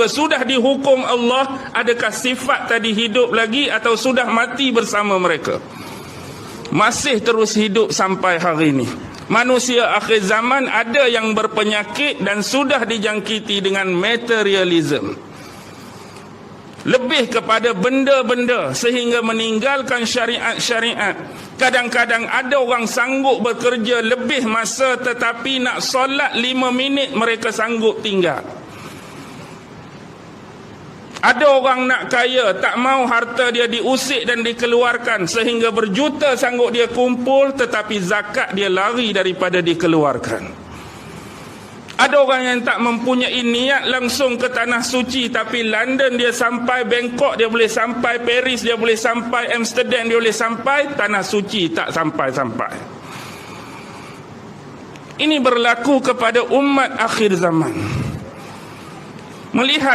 Sudah dihukum Allah, adakah sifat tadi hidup lagi atau sudah mati bersama mereka? Masih terus hidup sampai hari ini. Manusia akhir zaman ada yang berpenyakit dan sudah dijangkiti dengan materialism, lebih kepada benda-benda sehingga meninggalkan syariat-syariat. Kadang-kadang ada orang sanggup bekerja lebih masa tetapi nak solat 5 minit mereka sanggup tinggal. Ada orang nak kaya, tak mau harta dia diusik dan dikeluarkan sehingga berjuta sanggup dia kumpul tetapi zakat dia lari daripada dikeluarkan. Ada orang yang tak mempunyai niat langsung ke tanah suci tapi London dia sampai, Bangkok dia boleh sampai, Paris dia boleh sampai, Amsterdam dia boleh sampai, tanah suci tak sampai-sampai. Ini berlaku kepada umat akhir zaman. Melihat